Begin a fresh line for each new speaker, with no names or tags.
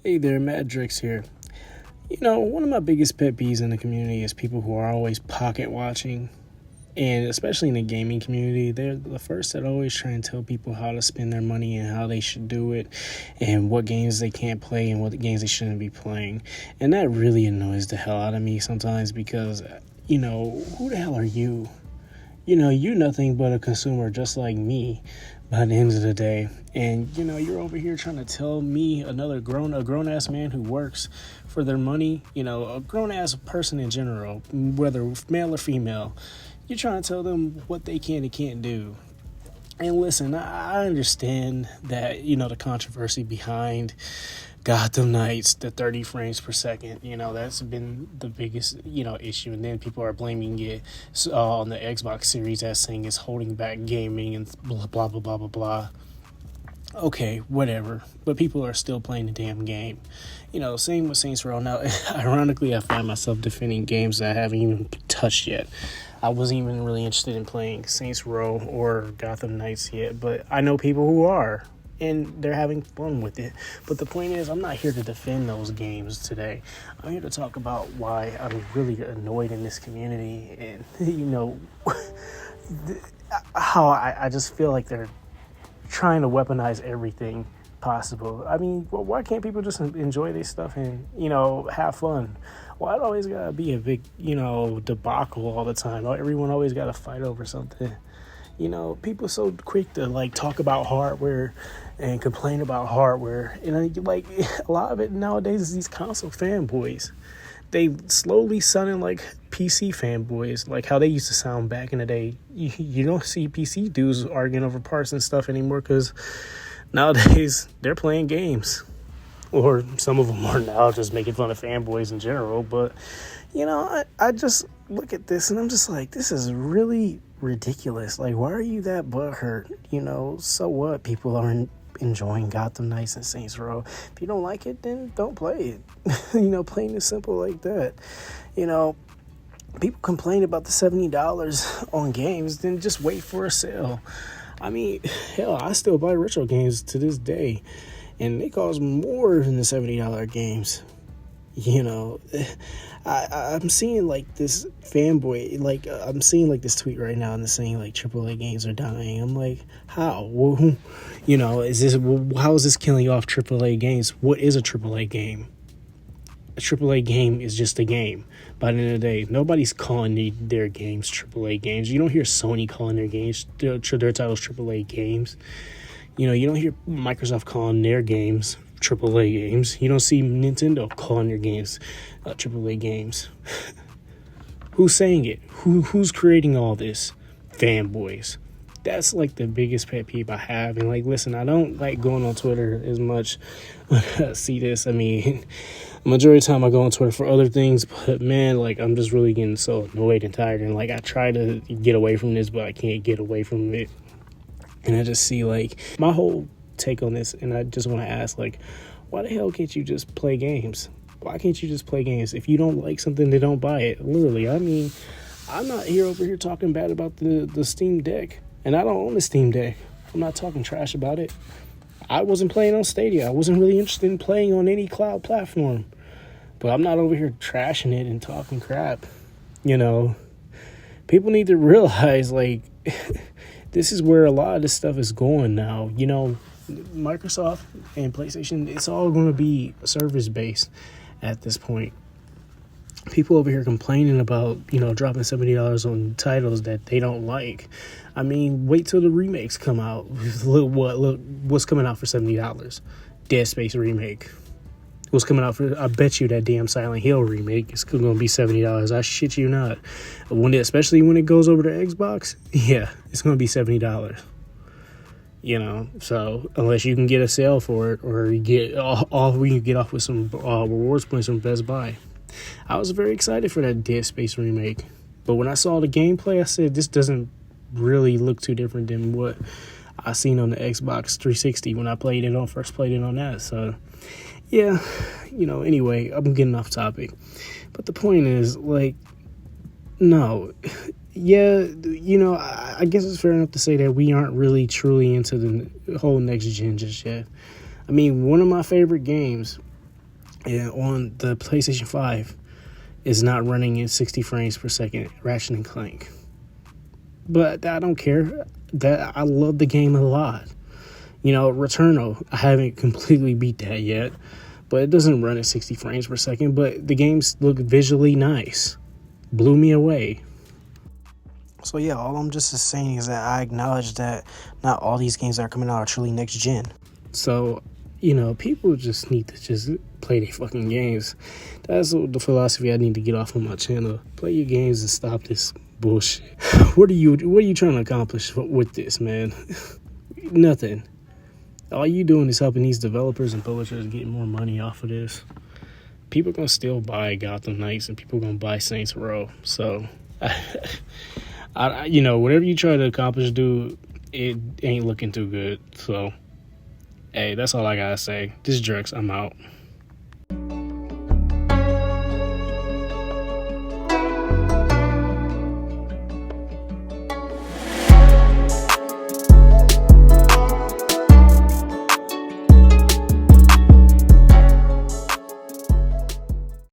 Hey there, Madrix here. One of my biggest pet peeves in the community is people who are always pocket watching. And especially in the gaming community, they're the first that always try and tell people how to spend their money and how they should do it and what games they can't play and what games they shouldn't be playing. And that really annoys the hell out of me sometimes because, who the hell are you? You're nothing but a consumer just like me by the end of the day. And, you're over here trying to tell me, a grown-ass man who works for their money, a grown-ass person in general, whether male or female, you're trying to tell them what they can and can't do. And listen, I understand that, the controversy behind Gotham Knights, the 30 frames per second, that's been the biggest, issue. And then people are blaming it on the Xbox Series as saying it's holding back gaming and blah, blah, blah, blah, blah, blah. Okay, whatever. But people are still playing the damn game. Same with Saints Row. Now, ironically, I find myself defending games that I haven't even touched yet. I wasn't even really interested in playing Saints Row or Gotham Knights yet, but I know people who are, and they're having fun with it. But the point is, I'm not here to defend those games today. I'm here to talk about why I'm really annoyed in this community and, how I just feel like they're trying to weaponize everything possible. I mean, why can't people just enjoy this stuff and, have fun? Why it always gotta be a big, debacle all the time? Everyone always gotta fight over something. People so quick to talk about hardware and complain about hardware. And a lot of it nowadays is these console fanboys. They slowly sounding like PC fanboys, like how they used to sound back in the day. You don't see PC dudes arguing over parts and stuff anymore because nowadays they're playing games. Or some of them are now just making fun of fanboys in general. But, I just look at this and I'm just like, this is really ridiculous. Like, why are you that butthurt? So what? People aren't enjoying Gotham Knights and Saints Row. If you don't like it, then don't play it. Plain and simple like that. People complain about the $70 on games, then just wait for a sale. I mean, hell, I still buy retro games to this day. And they cost more than the $70 games. I'm seeing this fanboy, I'm seeing this tweet right now and it's saying AAA games are dying. I'm like, how? Well, how is this killing off AAA games? What is a AAA game? A AAA game is just a game. By the end of the day, nobody's calling their games AAA games. You don't hear Sony calling their games, their titles AAA games. You don't hear Microsoft calling their games AAA games. You don't see Nintendo calling their games AAA games. Who's saying it? Who's creating all this? Fanboys. That's the biggest pet peeve I have. And listen, I don't like going on Twitter as much when I see this. I mean, majority of the time I go on Twitter for other things, but man, I'm just really getting so annoyed and tired. And I try to get away from this, but I can't get away from it. And I just see my whole take on this, and I just want to ask why the hell can't you just play games? Why can't you just play games? If you don't like something, then don't buy it. Literally, I mean, I'm not over here talking bad about the Steam Deck, and I don't own the Steam Deck. I'm not talking trash about it. I wasn't playing on Stadia. I wasn't really interested in playing on any cloud platform, but I'm not over here trashing it and talking crap. People need to realize this is where a lot of this stuff is going now. Microsoft and PlayStation, it's all going to be service-based at this point. People over here complaining about, dropping $70 on titles that they don't like. I mean, wait till the remakes come out. Look what's coming out for $70. Dead Space remake. What's coming out for, I bet you that damn Silent Hill remake is going to be $70. I shit you not. Especially when it goes over to Xbox, yeah, it's going to be $70. So unless you can get a sale for it or you get we can get off with some rewards points from Best Buy. I was very excited for that Dead Space remake. But when I saw the gameplay, I said, this doesn't really look too different than what I seen on the Xbox 360 when I first played it on that. So yeah, anyway, I'm getting off topic. But the point is, no. Yeah, I guess it's fair enough to say that we aren't really truly into the whole next gen just yet. I mean, one of my favorite games And on the PlayStation 5, it's not running at 60 frames per second, Ratchet and Clank. But I don't care. That I love the game a lot. Returnal, I haven't completely beat that yet, but it doesn't run at 60 frames per second, but the games look visually nice. Blew me away. So yeah, all I'm just saying is that I acknowledge that not all these games that are coming out are truly next gen. So, people just need to just play their fucking games. That's the philosophy I need to get off on my channel. Play your games and stop this bullshit. What are you trying to accomplish with this, man? Nothing. All you doing is helping these developers and publishers get more money off of this. People gonna still buy Gotham Knights and people gonna buy Saints Row. So, whatever you try to accomplish, dude, it ain't looking too good. So, hey, that's all I gotta say. This is Drex. I'm out.